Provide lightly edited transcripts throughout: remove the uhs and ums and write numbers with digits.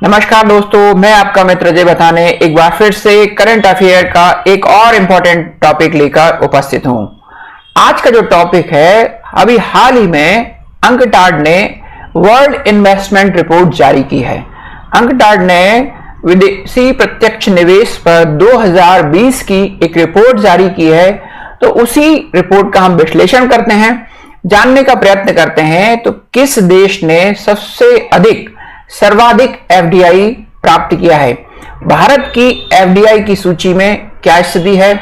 नमस्कार दोस्तों, मैं आपका मित्र अजय बताने एक बार फिर से करंट अफेयर का एक और इम्पोर्टेंट टॉपिक लेकर उपस्थित हूं। आज का जो टॉपिक है, अभी हाल ही में अंकटाड ने वर्ल्ड इन्वेस्टमेंट रिपोर्ट जारी की है। अंकटाड ने विदेशी प्रत्यक्ष निवेश पर 2020 की एक रिपोर्ट जारी की है। तो उसी रिपोर्ट का हम विश्लेषण करते हैं, जानने का प्रयत्न करते हैं तो किस देश ने सर्वाधिक एफडीआई प्राप्त किया है। भारत की एफडीआई की सूची में क्या स्थिति है,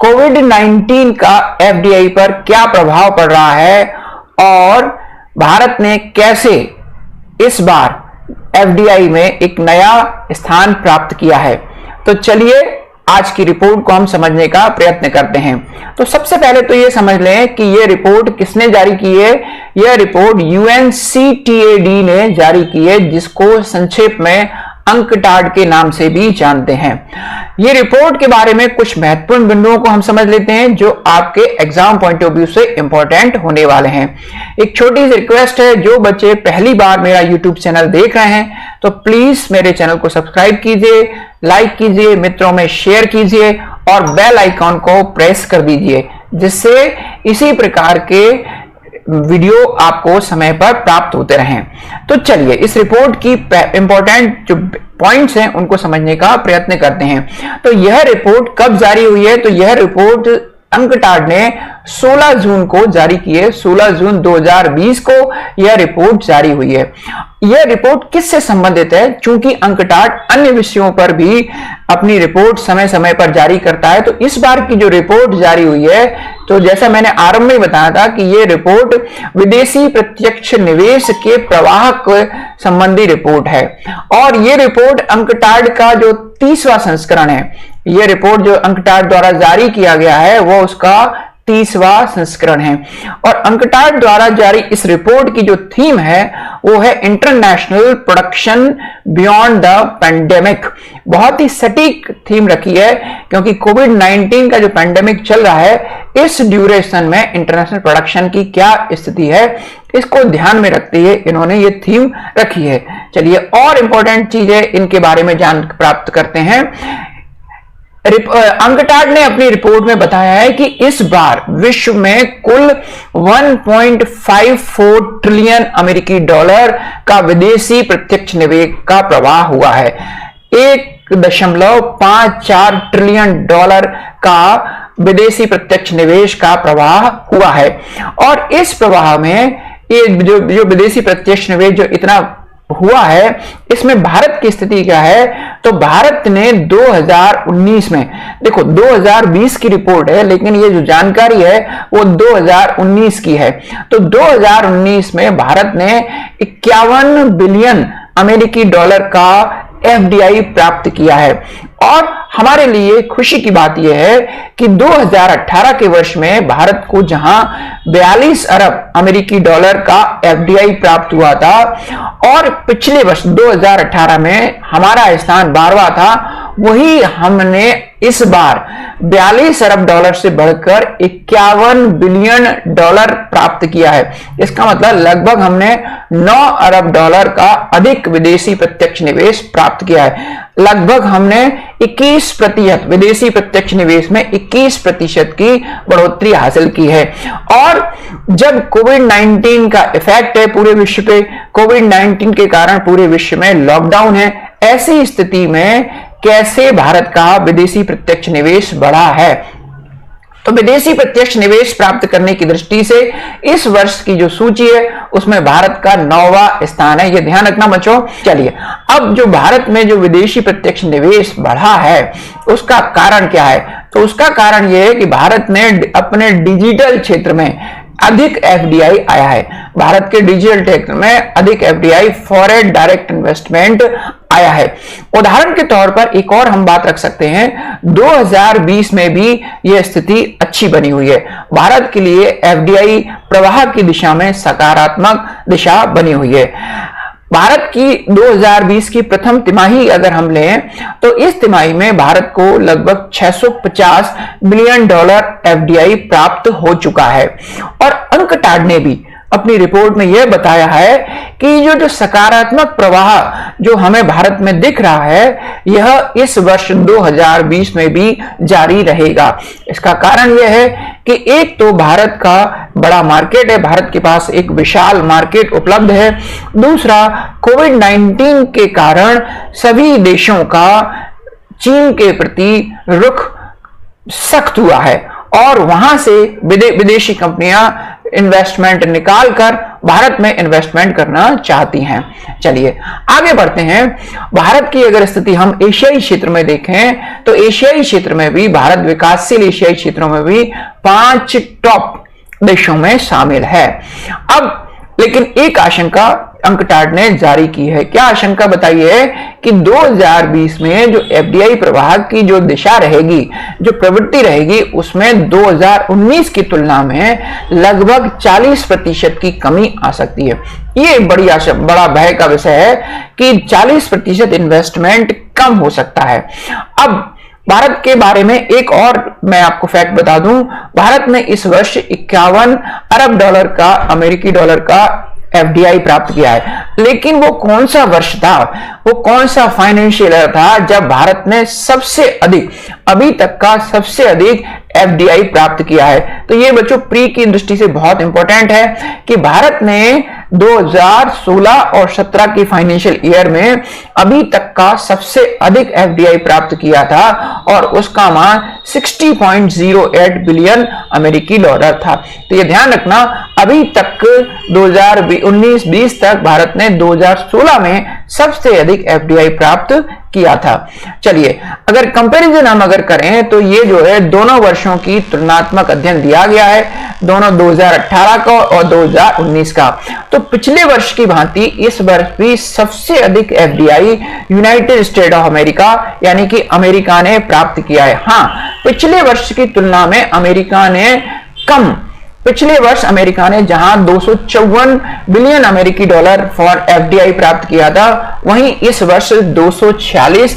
कोविड-19 का एफडीआई पर क्या प्रभाव पड़ रहा है और भारत ने कैसे इस बार एफडीआई में एक नया स्थान प्राप्त किया है। तो चलिए आज की रिपोर्ट को हम समझने का प्रयत्न करते हैं। तो सबसे पहले तो ये समझ लें कि ये रिपोर्ट किसने जारी की है। यह रिपोर्ट यूएनसीटीएडी ने जारी की है, जिसको संक्षेप में अंकटाड के नाम से भी जानते हैं। ये रिपोर्ट के बारे में कुछ महत्वपूर्ण बिंदुओं को हम समझ लेते हैं जो आपके एग्जाम पॉइंट ऑफ व्यू से इंपॉर्टेंट होने वाले हैं। एक छोटी सी रिक्वेस्ट है, जो बच्चे पहली बार मेरा यूट्यूब चैनल देख रहे हैं तो प्लीज मेरे चैनल को सब्सक्राइब कीजिए, लाइक कीजिए, मित्रों में शेयर कीजिए और बेल आइकॉन को प्रेस कर दीजिए, जिससे इसी प्रकार के वीडियो आपको समय पर प्राप्त होते रहें। तो चलिए इस रिपोर्ट की इंपॉर्टेंट जो पॉइंट्स हैं उनको समझने का प्रयत्न करते हैं। तो यह रिपोर्ट कब जारी हुई है, तो यह रिपोर्ट अंकटाड ने 16 जून को जारी की है। 16 जून 2020 को यह रिपोर्ट जारी हुई है। यह रिपोर्ट किससे संबंधित है, चूंकि अंकटाड अन्य विषयों पर भी अपनी रिपोर्ट समय समय पर जारी करता है। तो इस बार की जो रिपोर्ट जारी हुई है, तो जैसा मैंने आरंभ में बताया था कि यह रिपोर्ट विदेशी प्रत्यक्ष निवेश के प्रवाह संबंधी रिपोर्ट है और यह रिपोर्ट अंकटाड का जो 30वां संस्करण है। यह रिपोर्ट जो अंकटाड द्वारा जारी किया गया है वो उसका 30वां संस्करण है। और अंकटाड द्वारा जारी इस रिपोर्ट की जो थीम है वो है international production beyond the pandemic. बहुत ही सटीक थीम रखी है, क्योंकि कोविड-19 का जो पैंडेमिक चल रहा है, इस ड्यूरेशन में इंटरनेशनल प्रोडक्शन की क्या स्थिति है, इसको ध्यान में रखते हुए इन्होंने ये थीम रखी है। चलिए और इंपॉर्टेंट चीजें इनके बारे में जान प्राप्त करते हैं। अंकटाड ने अपनी रिपोर्ट में बताया है कि इस बार विश्व में कुल 1.54 ट्रिलियन अमेरिकी डॉलर का विदेशी प्रत्यक्ष निवेश का प्रवाह हुआ है। 1.54 ट्रिलियन डॉलर का विदेशी प्रत्यक्ष निवेश का प्रवाह हुआ है। और इस प्रवाह में ये जो विदेशी प्रत्यक्ष निवेश जो इतना हुआ है, इसमें भारत की स्थिति क्या है। तो भारत ने 2019 में, देखो 2020 की रिपोर्ट है लेकिन ये जो जानकारी है वो 2019 की है। तो 2019 में भारत ने 51 बिलियन अमेरिकी डॉलर का एफडीआई प्राप्त किया है। और हमारे लिए खुशी की बात यह है कि 2018 के वर्ष में भारत को जहां 42 अरब अमेरिकी डॉलर का एफडीआई प्राप्त हुआ था और पिछले वर्ष 2018 में हमारा स्थान 12वां था, वही हमने इस बार 42 अरब डॉलर से बढ़कर 51 बिलियन डॉलर प्राप्त किया है। इसका मतलब लगभग हमने 9 अरब डॉलर का अधिक विदेशी प्रत्यक्ष निवेश प्राप्त किया है। लगभग हमने 21% विदेशी प्रत्यक्ष निवेश में 21% की बढ़ोतरी हासिल की है। और जब कोविड-19 का इफेक्ट है पूरे विश्व पे, कोविड-19 के कारण पूरे विश्व में लॉकडाउन है, ऐसी स्थिति में कैसे भारत का विदेशी प्रत्यक्ष निवेश बढ़ा है। तो विदेशी प्रत्यक्ष निवेश प्राप्त करने की दृष्टि से इस वर्ष की जो सूची है उसमें भारत का 9वां स्थान है, ये ध्यान रखना बच्चों। चलिए अब जो भारत में जो विदेशी प्रत्यक्ष निवेश बढ़ा है उसका कारण क्या है। तो उसका कारण यह है कि भारत ने अपने डिजिटल क्षेत्र में अधिक एफडीआई आया है। भारत के डिजिटल क्षेत्र में अधिक एफडीआई फॉरेन डायरेक्ट इन्वेस्टमेंट आया है। उदाहरण के तौर पर एक और हम बात रख सकते हैं, 2020 में भी यह स्थिति अच्छी बनी हुई है। भारत के लिए एफडीआई प्रवाह की दिशा में सकारात्मक दिशा बनी हुई है। भारत की 2020 की प्रथम तिमाही अगर हम लें तो इस तिमाही में भारत को लगभग 650 बिलियन डॉलर एफडीआई प्राप्त हो चुका है। और अंकटाड ने भी अपनी रिपोर्ट में यह बताया है कि जो सकारात्मक प्रवाह जो हमें भारत में दिख रहा है यह इस वर्ष 2020 में भी जारी रहेगा। इसका कारण यह है कि एक तो भारत का बड़ा मार्केट है, भारत के पास एक विशाल मार्केट उपलब्ध है। दूसरा, कोविड-19 के कारण सभी देशों का चीन के प्रति रुख सख्त हुआ है और वहां से विदेशी कंपनियां इन्वेस्टमेंट निकालकर भारत में इन्वेस्टमेंट करना चाहती हैं। चलिए आगे बढ़ते हैं। भारत की अगर स्थिति हम एशियाई क्षेत्र में देखें तो एशियाई क्षेत्र में भी भारत विकासशील एशियाई क्षेत्रों में भी 5 टॉप देशों में शामिल है। अब लेकिन एक आशंका अंकटाड ने जारी की है। क्या आशंका बताइए कि 2020 में जो एफडीआई प्रवाह की जो दिशा रहेगी, जो प्रवृत्ति रहेगी, उसमें 2019 की तुलना में लगभग 40% की कमी आ सकती है। ये बड़ा भय का विषय है कि 40% इन्वेस्टमेंट कम हो सकता है। अब भारत के बारे में एक और मैं आपको फैक्ट बता दूं, भारत ने इस वर्ष 51 अरब डॉलर का, अमेरिकी डॉलर का एफडीआई प्राप्त किया है। लेकिन वो कौन सा वर्ष था, वो कौन सा फाइनेंशियल ईयर था जब भारत ने सबसे अधिक, अभी तक का सबसे अधिक एफडीआई प्राप्त किया है? तो ये बच्चों प्री की दृष्टि से बहुत इंपॉर्टेंट है कि भारत ने 2016 और 17 की फाइनेंशियल ईयर में अभी तक का सबसे अधिक एफडीआई प्राप्त किया था और उसका मान 60.08 बिलियन अमेरिकी डॉलर था। तो ये ध्यान रखना, अभी तक 2019-20 तक भारत ने 2016 में सबसे अधिक एफडीआई प्राप्त किया था। चलिए अगर कंपैरिजन हम करें तो ये जो है दोनों वर्षों की तुलनात्मक अध्ययन दिया गया है, दोनों 2018 का और 2019 का। तो पिछले वर्ष की भांति इस वर्ष भी सबसे अधिक FDI United state of America यानी कि अमेरिका ने प्राप्त किया है। हाँ, पिछले वर्ष की तुलना में अमेरिका ने कम, पिछले वर्ष अमेरिका ने जहां 254 बिलियन अमेरिकी डॉलर फॉर एफडीआई प्राप्त किया था, वहीं इस वर्ष 246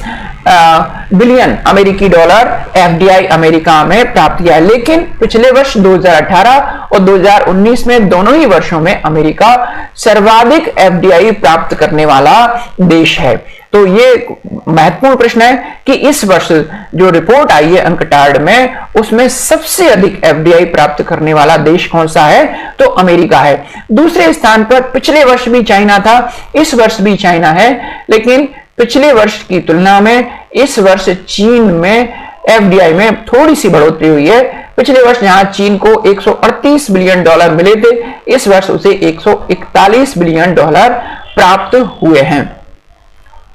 बिलियन अमेरिकी डॉलर एफडीआई अमेरिका में प्राप्त किया है। लेकिन पिछले वर्ष 2018 और 2019 में दोनों ही वर्षों में अमेरिका सर्वाधिक एफडीआई प्राप्त करने वाला देश है। तो ये महत्वपूर्ण प्रश्न है कि इस वर्ष जो रिपोर्ट आई है अंकटाड में, उसमें सबसे अधिक एफडीआई प्राप्त करने वाला देश कौन सा है? तो अमेरिका है। दूसरे स्थान पर पिछले वर्ष भी चाइना था, इस वर्ष भी चाइना है, लेकिन पिछले वर्ष की तुलना में इस वर्ष चीन में एफडीआई में थोड़ी सी बढ़ोतरी हुई है। पिछले वर्ष जहां चीन को 138 बिलियन डॉलर मिले थे, इस वर्ष उसे 141 बिलियन डॉलर प्राप्त हुए हैं।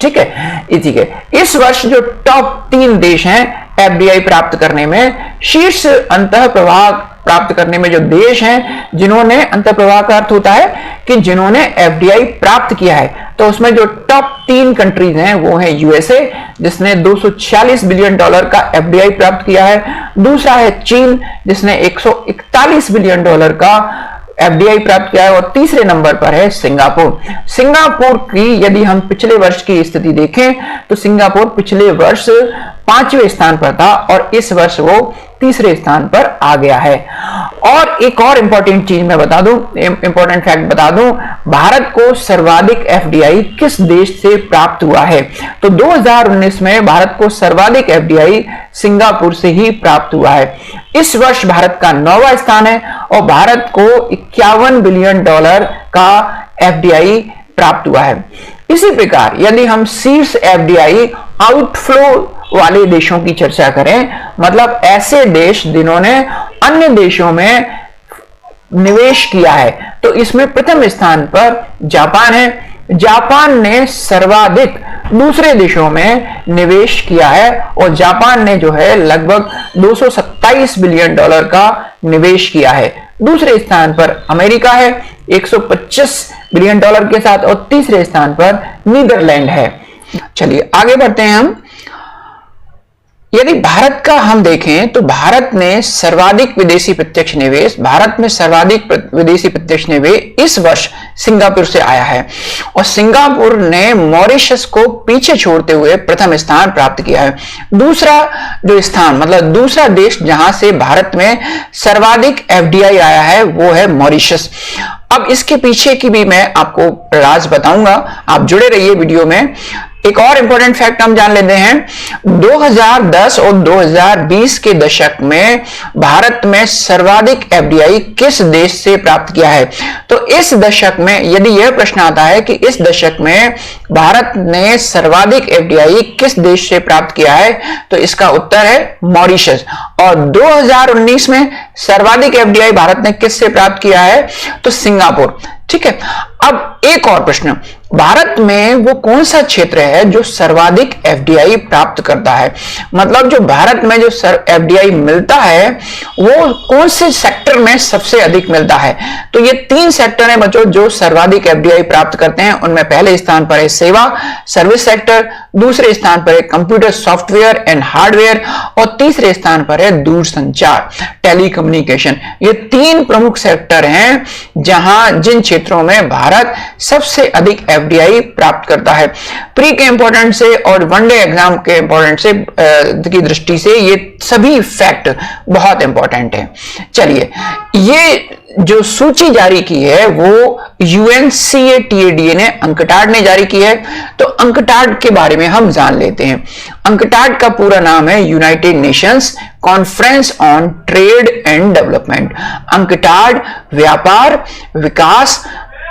ठीक है, इस वर्ष जो टॉप 3 देश हैं एफडीआई प्राप्त करने में, शीर्ष अंतः प्रवाह प्राप्त करने में जो देश हैं, जिन्होंने, अंतः प्रवाह का अर्थ होता है कि जिन्होंने एफडीआई प्राप्त किया है, तो उसमें जो टॉप 3 कंट्रीज हैं वो है यूएसए जिसने 246 बिलियन डॉलर का एफडीआई प्राप्त किया है। दूसरा है चीन जिसने 141 बिलियन डॉलर का एफडीआई प्राप्त किया है और तीसरे नंबर पर है सिंगापुर। सिंगापुर की यदि हम पिछले वर्ष की स्थिति देखें तो सिंगापुर पिछले वर्ष 5वें स्थान पर था और इस वर्ष वो तीसरे स्थान पर आ गया है। और एक और इंपॉर्टेंट चीज मैं बता दूं, इंपॉर्टेंट फैक्ट बता दूं, भारत को सर्वाधिक एफडीआई किस देश से प्राप्त हुआ है? तो 2019 में भारत को सर्वाधिक एफडीआई सिंगापुर से ही प्राप्त हुआ है। इस वर्ष भारत का 9वां स्थान है और भारत को 51 बिलियन डॉलर का एफडीआई प्राप्त हुआ है। इसी प्रकार यदि हम शीर्ष एफडीआई आउटफ्लो वाले देशों की चर्चा करें, मतलब ऐसे देश जिन्होंने अन्य देशों में निवेश किया है, तो इसमें प्रथम स्थान पर जापान है। जापान ने सर्वाधिक दूसरे देशों में निवेश किया है और जापान ने जो है लगभग 227 बिलियन डॉलर का निवेश किया है। दूसरे स्थान पर अमेरिका है 125 बिलियन डॉलर के साथ और तीसरे स्थान पर नीदरलैंड है। चलिए आगे बढ़ते हैं हम। यदि भारत का हम देखें तो भारत में सर्वाधिक विदेशी प्रत्यक्ष निवेश, भारत में सर्वाधिक विदेशी प्रत्यक्ष निवेश इस वर्ष सिंगापुर से आया है और सिंगापुर ने मॉरिशस को पीछे छोड़ते हुए प्रथम स्थान प्राप्त किया है। दूसरा जो स्थान, मतलब दूसरा देश जहां से भारत में सर्वाधिक एफडीआई आया है वो है मॉरिशस। अब इसके पीछे की भी मैं आपको राज बताऊंगा, आप जुड़े रहिए वीडियो में। एक और इंपॉर्टेंट फैक्ट हम जान लेते हैं। 2010 और 2020 के दशक में भारत में सर्वाधिक एफडीआई किस देश से प्राप्त किया है? तो इस दशक में यदि यह प्रश्न आता है कि इस दशक में भारत ने सर्वाधिक एफडीआई किस देश से प्राप्त किया है, तो इसका उत्तर है मॉरिशस। और 2019 में सर्वाधिक एफडीआई भारत ने किस से प्राप्त किया है? तो सिंगापुर। ठीक है, अब एक और प्रश्न, भारत में वो कौन सा क्षेत्र है जो सर्वाधिक एफडीआई प्राप्त करता है? मतलब जो भारत में जो एफडीआई मिलता है वो कौन से सेक्टर में सबसे अधिक मिलता है? तो ये 3 सेक्टर हैं बच्चों जो सर्वाधिक एफडीआई प्राप्त करते हैं। उनमें पहले स्थान पर है सेवा सर्विस सेक्टर, दूसरे स्थान पर है कंप्यूटर सॉफ्टवेयर एंड हार्डवेयर, और तीसरे स्थान पर है दूरसंचार टेलीकम्युनिकेशन। ये 3 प्रमुख सेक्टर हैं जहां जिन क्षेत्रों में भारत सबसे अधिक एफडीआई प्राप्त करता है। प्री के इंपॉर्टेंट से और वनडे एग्जाम के इंपॉर्टेंट से की दृष्टि से ये सभी फैक्ट बहुत इंपॉर्टेंट है। चलिए, ये जो सूची जारी की है वो यूएनसीएटीएडीए ने, अंकटाड ने जारी की है। तो अंकटाड के बारे में हम जान लेते हैं। अंकटाड का पूरा नाम है United Nations conference on trade and development. UNCTAD व्यापार, विकास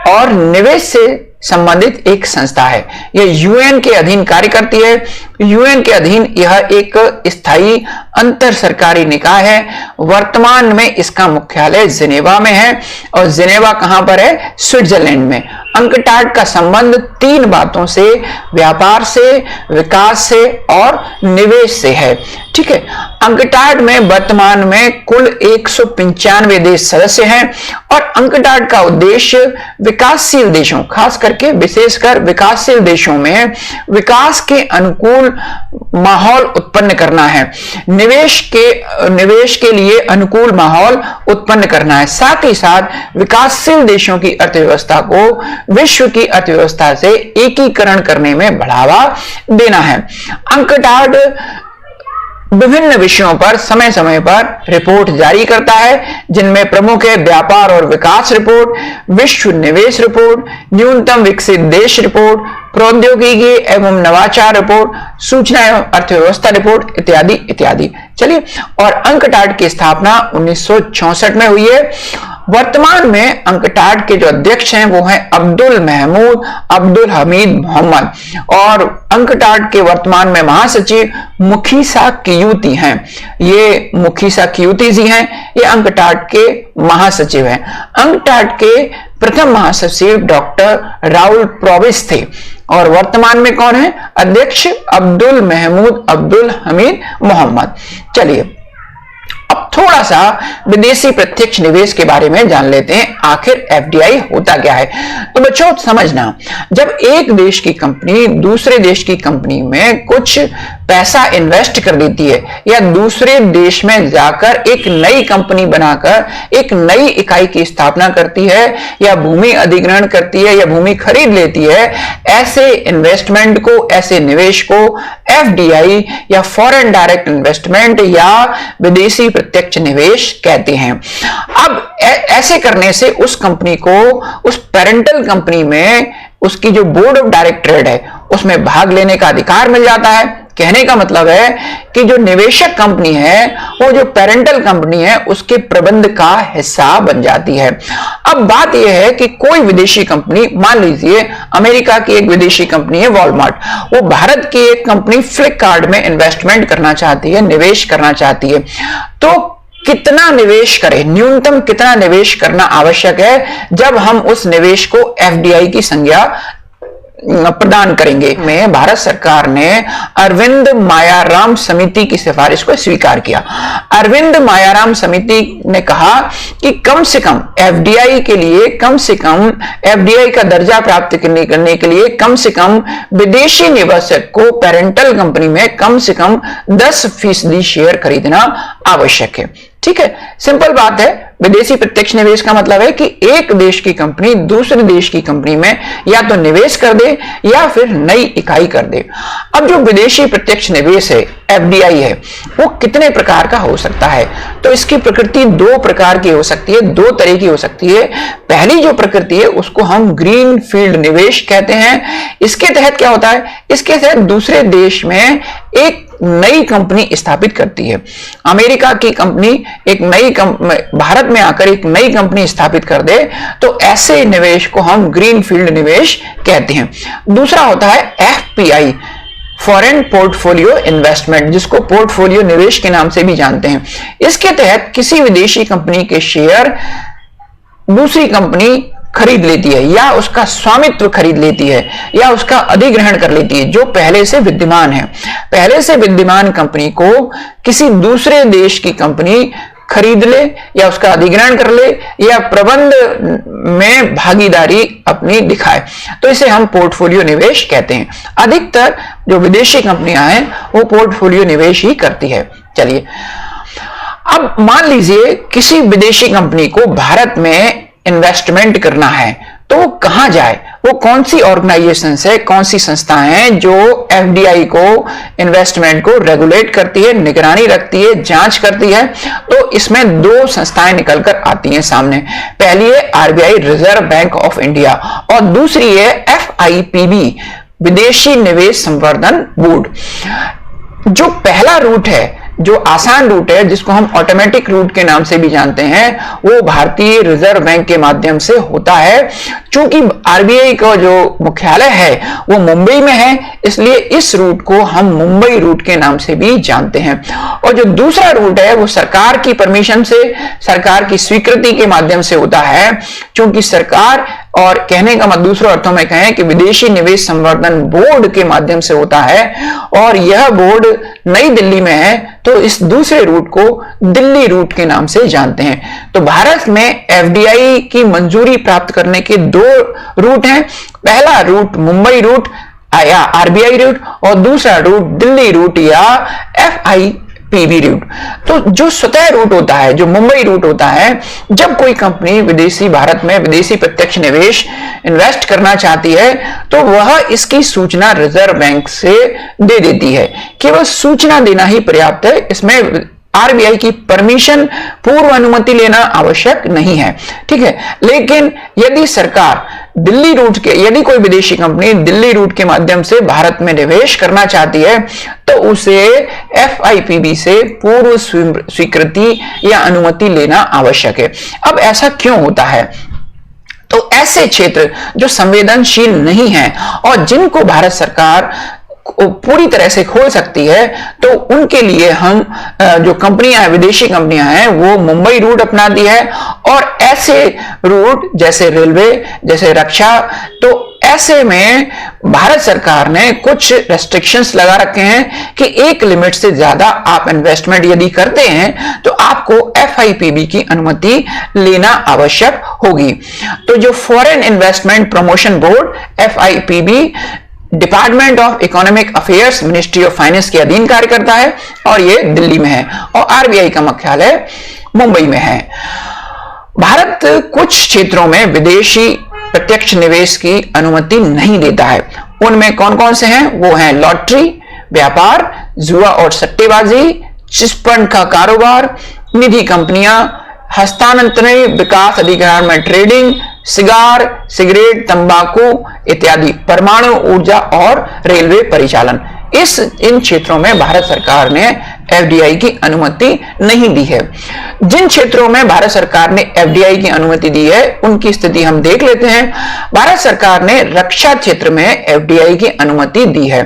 और निवेश से संबंधित एक संस्था है। यह यूएन के अधीन कार्य करती है। यूएन के अधीन यह एक स्थायी अंतर सरकारी निकाय है। वर्तमान में इसका मुख्यालय जिनेवा में है, और जिनेवा कहां पर है? स्विट्जरलैंड में। अंकटाड का संबंध 3 बातों से, व्यापार से, विकास से और निवेश से है। ठीक है, अंकटाड में वर्तमान में कुल 195 देश सदस्य हैं, और अंकटाड का उद्देश्य विकासशील देशों, खास करके विशेषकर विकासशील देशों में विकास के अनुकूल माहौल उत्पन्न करना है, निवेश के लिए अनुकूल माहौल उत्पन्न करना है, साथ ही साथ विकासशील देशों की अर्थव्यवस्था को विश्व की अर्थव्यवस्था से एकीकरण करने में बढ़ावा देना है। अंकटाड विभिन्न विषयों पर समय समय पर रिपोर्ट जारी करता है, जिनमें प्रमुख है व्यापार और विकास रिपोर्ट, विश्व निवेश रिपोर्ट, न्यूनतम विकसित देश रिपोर्ट, प्रौद्योगिकी एवं नवाचार रिपोर्ट, सूचना एवं अर्थव्यवस्था रिपोर्ट इत्यादि इत्यादि। चलिए, और अंकटाड की स्थापना 1964 में हुई है। वर्तमान में अंकटाड के जो अध्यक्ष हैं वो हैं अब्दुल महमूद अब्दुल हमीद मोहम्मद, और अंकटाड के वर्तमान में महासचिव मुखीसा कियूती हैं। ये मुखीसा कियूती जी हैं, ये अंकटाड के महासचिव हैं। अंकटाड के प्रथम महासचिव डॉक्टर राहुल प्रोविस थे, और वर्तमान में कौन है? अध्यक्ष अब्दुल महमूद अब्दुल हमीद मोहम्मद। चलिए, अब थोड़ा सा विदेशी प्रत्यक्ष निवेश के बारे में जान लेते हैं। आखिर एफडीआई होता क्या है? तो बच्चों समझना, जब एक देश की कंपनी दूसरे देश की कंपनी में कुछ पैसा इन्वेस्ट कर देती है, या दूसरे देश में जाकर एक नई कंपनी बनाकर एक नई इकाई की स्थापना करती है, या भूमि अधिग्रहण करती है, या भूमि खरीद लेती है, ऐसे इन्वेस्टमेंट को, ऐसे निवेश को एफडीआई या फॉरेन डायरेक्ट इन्वेस्टमेंट या विदेशी प्रत्यक्ष निवेश कहते हैं। अब ऐसे करने से उस कंपनी को उस पेरेंटल कंपनी में उसकी जो बोर्ड ऑफ डायरेक्टर है उसमें भाग लेने का अधिकार मिल जाता है। कहने का मतलब है कि जो निवेशक कंपनी है वो जो पेरेंटल कंपनी है उसके प्रबंध का हिस्सा बन जाती है। अब बात यह है कि कोई विदेशी कंपनी, मान लीजिए अमेरिका की एक विदेशी कंपनी है वॉलमार्ट, वो भारत की एक कंपनी फ्लिपकार्ट में इन्वेस्टमेंट करना चाहती है, निवेश करना चाहती है, तो कितना निवेश करें, न्यूनतम कितना निवेश करना आवश्यक है जब हम उस निवेश को एफडीआई की संज्ञा प्रदान करेंगे। में भारत सरकार ने अरविंद मायाराम समिति की सिफारिश को स्वीकार किया। अरविंद मायाराम समिति ने कहा कि कम से कम एफडीआई के लिए, कम से कम एफडीआई का दर्जा प्राप्त करने के लिए कम से कम विदेशी निवेशक को पेरेंटल कंपनी में कम से कम 10% शेयर खरीदना आवश्यक है। ठीक है, सिंपल बात है, विदेशी प्रत्यक्ष निवेश का मतलब है कि एक देश की कंपनी दूसरे देश की कंपनी में या तो निवेश कर दे या फिर नई इकाई कर दे। अब जो विदेशी प्रत्यक्ष निवेश है, एफडीआई है, वो कितने प्रकार का हो सकता है? तो इसकी प्रकृति दो प्रकार की हो सकती है, दो तरह की हो सकती है। पहली जो प्रकृति है उसको हम ग्रीन फील्ड निवेश कहते हैं। इसके तहत क्या होता है? इसके तहत दूसरे देश में एक नई कंपनी स्थापित करती है। अमेरिका की कंपनी एक नई भारत में आकर एक नई कंपनी स्थापित कर दे, तो ऐसे निवेश को हम ग्रीन फील्ड निवेश कहते हैं। दूसरा होता है एफपीआई, फॉरेन पोर्टफोलियो इन्वेस्टमेंट, जिसको पोर्टफोलियो निवेश के नाम से भी जानते हैं। इसके तहत किसी विदेशी कंपनी के शेयर दूसरी कंपनी खरीद लेती है या उसका स्वामित्व खरीद लेती है या उसका अधिग्रहण कर लेती है जो पहले से विद्यमान है। पहले से विद्यमान कंपनी को किसी दूसरे देश की कंपनी खरीद ले या उसका अधिग्रहण कर ले या प्रबंध में भागीदारी अपनी दिखाए, तो इसे हम पोर्टफोलियो निवेश कहते हैं। अधिकतर जो विदेशी कंपनियां हैं वो पोर्टफोलियो निवेश ही करती है। चलिए, अब मान लीजिए किसी विदेशी कंपनी को भारत में इन्वेस्टमेंट करना है, तो वो कहां जाए? वो कौन सी ऑर्गेनाइजेशन है, कौन सी संस्थाएं हैं जो एफडीआई को, इन्वेस्टमेंट को रेगुलेट करती है, निगरानी रखती है, जांच करती है? तो इसमें दो संस्थाएं निकलकर आती हैं सामने। पहली है RBI, reserve bank of India, और दूसरी है एफआईपीबी, विदेशी निवेश संवर्धन बोर्ड। जो पहला रूट है, जो आसान रूट है, जिसको हम ऑटोमेटिक रूट के नाम से भी जानते हैं, वो भारतीय रिजर्व बैंक के माध्यम से होता है। चूंकि आरबीआई का जो मुख्यालय है वो मुंबई में है, इसलिए इस रूट को हम मुंबई रूट के नाम से भी जानते हैं। और जो दूसरा रूट है वो सरकार की परमिशन से, सरकार की स्वीकृति के माध्यम से होता है। चूंकि सरकार, और कहने का मतलब दूसरे अर्थों में कहें कि विदेशी निवेश संवर्धन बोर्ड के माध्यम से होता है, और यह बोर्ड नई दिल्ली में है, तो इस दूसरे रूट को दिल्ली रूट के नाम से जानते हैं। तो भारत में एफडीआई की मंजूरी प्राप्त करने के दो रूट हैं। पहला रूट मुंबई रूट या आरबीआई रूट, और दूसरा रूट दिल्ली रूट या एफआईपीबी रूट। तो जो स्वतः रूट होता है, जो मुंबई रूट होता है, जब कोई कंपनी विदेशी, भारत में विदेशी प्रत्यक्ष निवेश इन्वेस्ट करना चाहती है, तो वह इसकी सूचना रिजर्व बैंक से दे देती है। केवल सूचना देना ही पर्याप्त है, इसमें आरबीआई की परमिशन, पूर्व अनुमति लेना आवश्यक नहीं है, ठीक है। लेकिन यदि सरकार दिल्ली रूट के, यदि कोई विदेशी कंपनी दिल्ली रूट के माध्यम से भारत में निवेश करना चाहती है, तो उसे एफआईपीबी से पूर्व स्वीकृति या अनुमति लेना आवश्यक है। अब ऐसा क्यों होता है? तो ऐसे क्षेत्र जो संवेदनशील नहीं है और जिनको भारत सरकार पूरी तरह से खोल सकती है, तो उनके लिए हम जो कंपनियां हैं, विदेशी कंपनियां हैं, वो मुंबई रूट अपनाती है। और ऐसे रूट जैसे रेलवे, जैसे रक्षा, तो ऐसे में भारत सरकार ने कुछ रेस्ट्रिक्शंस लगा रखे हैं कि एक लिमिट से ज्यादा आप इन्वेस्टमेंट यदि करते हैं तो आपको एफआईपीबी की अनुमति लेना आवश्यक होगी। तो जो foreign investment promotion board, FIPB, department of economic affairs, ministry of finance के अधीन कार्य करता है, और ये दिल्ली में है, और आरबीआई का मुख्यालय मुंबई में है। भारत कुछ क्षेत्रों में विदेशी प्रत्यक्ष निवेश की अनुमति नहीं देता है। उनमें कौन कौन से हैं? वो हैं लॉटरी व्यापार, जुआ और सट्टेबाजी, चिटफंड का कारोबार, निधि कंपनियां, हस्तांतरण विकास अधिकार में ट्रेडिंग, सिगार, सिगरेट, तंबाकू इत्यादि, परमाणु ऊर्जा और रेलवे परिचालन। इन क्षेत्रों में भारत सरकार ने एफडीआई की अनुमति नहीं दी है। जिन क्षेत्रों में भारत सरकार ने एफडीआई की अनुमति दी है उनकी स्थिति हम देख लेते हैं। भारत सरकार ने रक्षा क्षेत्र में एफडीआई की अनुमति दी है।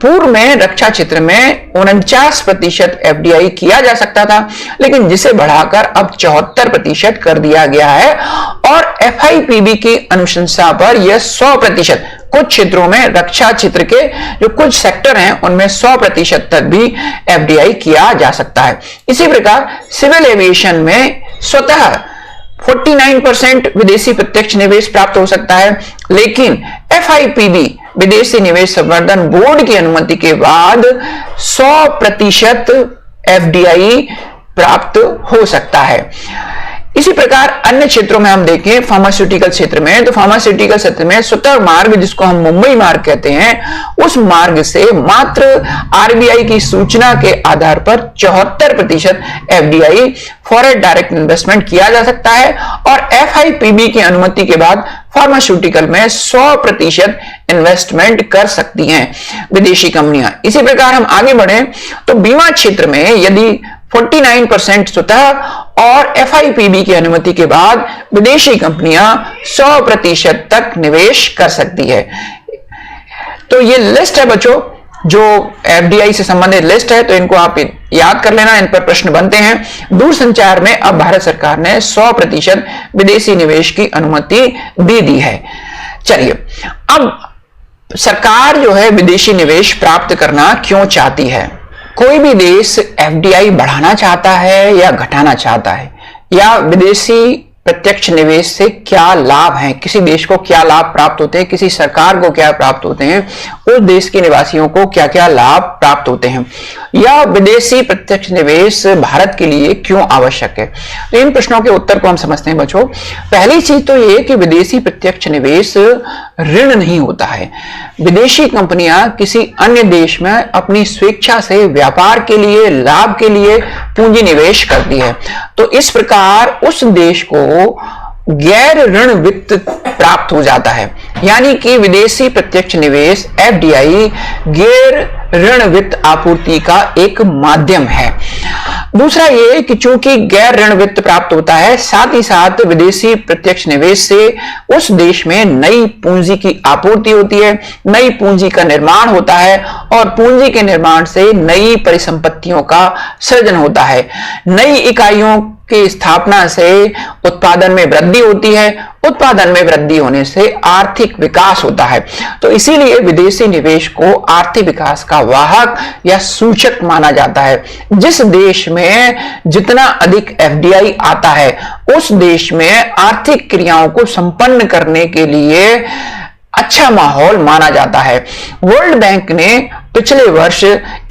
पूर्व में रक्षा क्षेत्र में 49% एफडीआई किया जा सकता था, लेकिन जिसे बढ़ाकर अब 74% कर दिया गया है, और एफआईपीबी की अनुशंसा पर यह 100%, कुछ क्षेत्रों में रक्षा क्षेत्र के जो कुछ सेक्टर हैं उनमें 100% तक भी एफडीआई किया जा सकता है। इसी प्रकार सिविल एविएशन में स्वतः 49% विदेशी प्रत्यक्ष निवेश प्राप्त हो सकता है, लेकिन एफआईपीबी, विदेशी निवेश संवर्धन बोर्ड की अनुमति के बाद 100% एफडीआई प्राप्त हो सकता है। इसी प्रकार अन्य क्षेत्रों में हम देखें, फार्मास्यूटिकल क्षेत्र में, तो फार्मास्यूटिकल क्षेत्र में स्वतः मार्ग, जिसको हम मुंबई मार्ग कहते हैं, उस मार्ग से मात्र आरबीआई की सूचना के आधार पर 74% एफडीआई फॉरेन डायरेक्ट इन्वेस्टमेंट किया जा सकता है और एफआईपीबी की अनुमति के बाद फार्मास्यूटिकल में 100% इन्वेस्टमेंट कर सकती हैं विदेशी कंपनियां। इसी प्रकार हम आगे बढ़े तो बीमा क्षेत्र में यदि 49% स्वतः और एफआईपीबी की अनुमति के बाद विदेशी कंपनियां 100% तक निवेश कर सकती है। तो ये लिस्ट है बच्चों, जो एफडीआई से संबंधित लिस्ट है, तो इनको आप याद कर लेना, इन पर प्रश्न बनते हैं। दूरसंचार में अब भारत सरकार ने 100% विदेशी निवेश की अनुमति दे दी है। चलिए, अब सरकार जो है विदेशी निवेश प्राप्त करना क्यों चाहती है? कोई भी देश एफडीआई बढ़ाना चाहता है या घटाना चाहता है, या विदेशी प्रत्यक्ष निवेश से क्या लाभ है, किसी देश को क्या लाभ प्राप्त होते हैं, किसी सरकार को क्या प्राप्त होते हैं, उस देश के निवासियों को क्या क्या लाभ प्राप्त होते हैं, या विदेशी प्रत्यक्ष निवेश भारत के लिए क्यों आवश्यक है? तो इन प्रश्नों के उत्तर को हम समझते हैं बच्चों। पहली चीज तो ये कि विदेशी प्रत्यक्ष निवेश ऋण नहीं होता है। विदेशी कंपनियां किसी अन्य देश में अपनी स्वेच्छा से व्यापार के लिए, लाभ के लिए पूंजी निवेश करती है, तो इस प्रकार उस देश को गैर ऋण वित्त प्राप्त हो जाता है। यानी कि विदेशी प्रत्यक्ष निवेश एफडीआई गैर ऋण वित्त आपूर्ति का एक माध्यम है। दूसरा ये कि चूंकि गैर ऋण वित्त प्राप्त होता है, साथ ही साथ विदेशी प्रत्यक्ष निवेश से उस देश में नई पूंजी की आपूर्ति होती है, नई पूंजी का निर्माण होता है और पूंजी के निर्माण से नई परिसंपत्तियों का सृजन होता है। नई इकाइयों की स्थापना से उत्पादन में वृद्धि होती है, उत्पादन में वृद्धि होने से आर्थिक विकास होता है। तो इसीलिए विदेशी निवेश को आर्थिक विकास का वाहक या सूचक माना जाता है। जिस देश में जितना अधिक एफडीआई आता है, उस देश में आर्थिक क्रियाओं को संपन्न करने के लिए अच्छा माहौल माना जाता है। वर्ल्ड बैंक ने पिछले वर्ष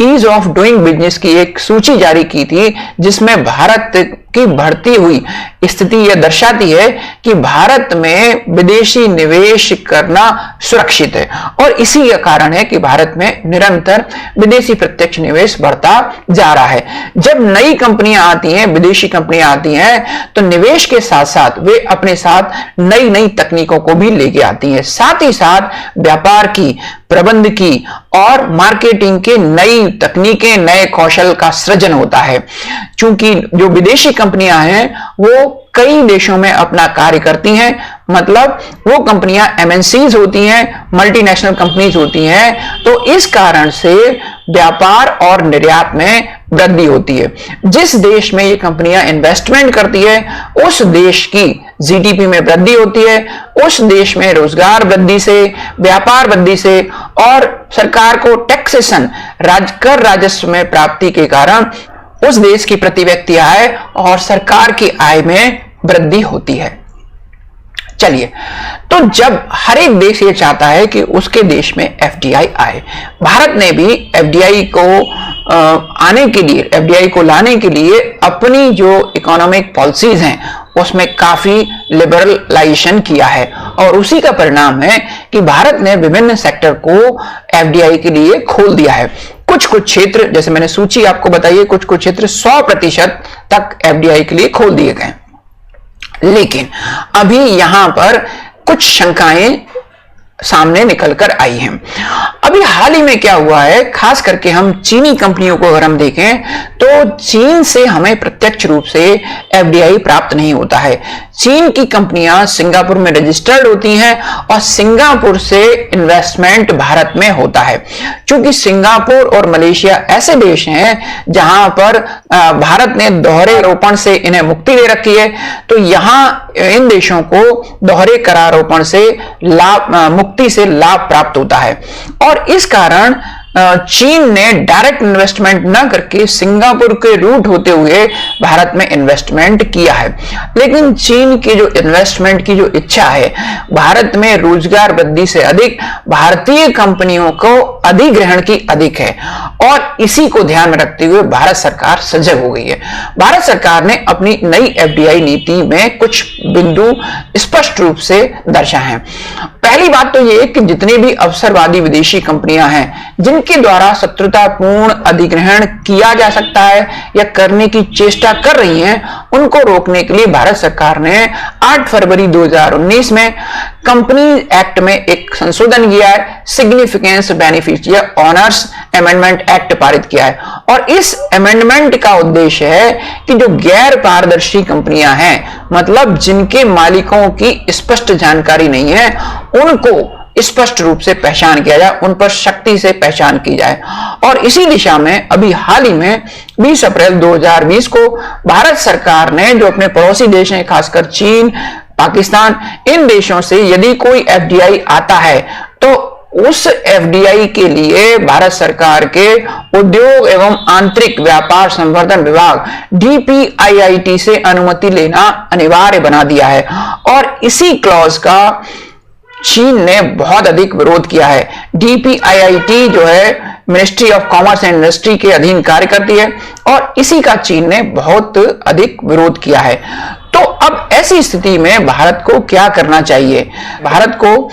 ईज ऑफ डूइंग बिजनेस की एक सूची जारी की थी, जिसमें भारत की बढ़ती हुई स्थिति यह दर्शाती है कि भारत में विदेशी निवेश करना सुरक्षित है, और इसी का कारण है कि भारत में निरंतर विदेशी प्रत्यक्ष निवेश बढ़ता जा रहा है। जब नई कंपनियां आती हैं, विदेशी कंपनियां आती हैं, तो निवेश के साथ साथ वे अपने साथ नई नई तकनीकों को भी लेके आती हैं, साथ ही साथ व्यापार की, प्रबंध की और मार्केटिंग के नई तकनीकें, नए कौशल का सृजन होता है। चूंकि जो विदेशी कंपनियां हैं वो कई देशों में अपना कार्य करती हैं, मतलब वो कंपनियां एमएनसीज होती हैं, मल्टीनेशनल कंपनीज होती हैं, तो इस कारण से व्यापार और निर्यात में वृद्धि होती है। जिस देश में ये कंपनियां इन्वेस्टमेंट करती है, उस देश की जीडीपी में वृद्धि होती है, उस देश में रोजगार वृद्धि से, व्यापार वृद्धि से और सरकार को टैक्सेशन, कर राजस्व में प्राप्ति के कारण उस देश की प्रति व्यक्ति आय और सरकार की आय में वृद्धि होती है। चलिए, तो जब हर एक देश ये चाहता है कि उसके देश में एफडीआई आए, भारत ने भी एफडीआई को आने के लिए, एफडीआई को लाने के लिए अपनी जो इकोनॉमिक पॉलिसीज हैं उसमें काफी लिबरलाइजेशन किया है, और उसी का परिणाम है कि भारत ने विभिन्न सेक्टर को एफडीआई के लिए खोल दिया है। कुछ कुछ क्षेत्र, जैसे मैंने सूची आपको बताई, कुछ कुछ क्षेत्र 100% तक एफडीआई के लिए खोल दिए गए। लेकिन अभी यहां पर कुछ शंकाएं सामने निकलकर आई हैं। अभी हाल ही में क्या हुआ है, खास करके हम चीनी कंपनियों को अगर हम देखें तो चीन से हमें प्रत्यक्ष रूप से एफडीआई प्राप्त नहीं होता है। चीन की कंपनियां सिंगापुर में रजिस्टर्ड होती हैं और सिंगापुर से इन्वेस्टमेंट भारत में होता है। क्योंकि सिंगापुर और मलेशिया ऐसे देश हैं जहां पर भारत ने दोहरे आरोपण से इन्हें मुक्ति दे रखी है, तो यहां इन देशों को दोहरे करारोपण से मुक्ति से लाभ प्राप्त होता है, और इस कारण चीन ने डायरेक्ट इन्वेस्टमेंट न करके सिंगापुर के रूट होते हुए भारत में इन्वेस्टमेंट किया है। लेकिन चीन की जो इन्वेस्टमेंट की जो इच्छा है, भारत में रोजगार वृद्धि से अधिक भारतीय कंपनियों को अधिग्रहण की अधिक है और इसी को ध्यान में रखते हुए भारत सरकार सजग हो गई है। भारत सरकार ने अपनी नई एफडीआई नीति में कुछ बिंदु स्पष्ट रूप से दर्शाए हैं। पहली बात तो यह कि जितनी भी अवसरवादी विदेशी कंपनियां हैं जिनके द्वारा शत्रुतापूर्ण अधिग्रहण किया जा सकता है या करने की चेष्टा कर रही हैं, उनको रोकने के लिए भारत सरकार ने 8 फरवरी 2019 में कंपनी एक्ट में एक संशोधन किया है, significance beneficial honours amendment act पारित किया है। और इस अमेंडमेंट का उद्देश्य है कि जो गैर पारदर्शी कंपनियां हैं, मतलब जिनके मालिकों की स्पष्ट जानकारी नहीं है, उनको स्पष्ट रूप से पहचान किया जाए, उन पर सख्ती से पहचान की जाए। और इसी दिशा में अभी हाल ही में 20 अप्रैल 2020 को भारत सरकार ने जो अपने पड़ोसी देश हैं, खासकर चीन, पाकिस्तान, इन देशों से यदि कोई एफडीआई आता है तो उस एफडीआई के लिए भारत सरकार के उद्योग एवं आंतरिक व्यापार संवर्धन विभाग डीपीआईआईटी से अनुमति लेना अनिवार्य बना दिया है। और इसी क्लॉज का चीन ने बहुत अधिक विरोध किया है। डीपीआईआईटी जो है ministry of commerce and industry के अधीन कार्य करती है और इसी का चीन ने बहुत अधिक विरोध किया है। तो अब ऐसी स्थिति में भारत को क्या करना चाहिए? भारत को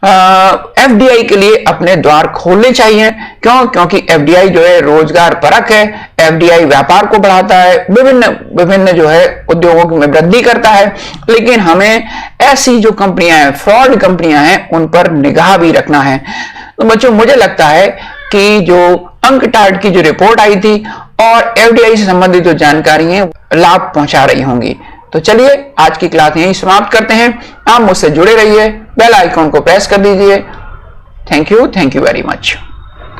एफडीआई के लिए अपने द्वार खोलने चाहिए। क्योंकि एफडीआई जो है रोजगार परक है, एफडीआई व्यापार को बढ़ाता है, विभिन्न जो है उद्योगों में वृद्धि करता है। लेकिन हमें ऐसी जो कंपनियां हैं, फ्रॉड कंपनियां हैं, उन पर निगाह भी रखना है। तो बच्चों, मुझे लगता है कि जो अंकटाड की जो रिपोर्ट आई थी और एफडीआई से संबंधित जो जानकारी है लाभ पहुंचा रही होंगी। तो चलिए आज की क्लास यहीं समाप्त करते हैं। आप मुझसे जुड़े रहिए, बेल आइकॉन को प्रेस कर दीजिए। Thank you very much.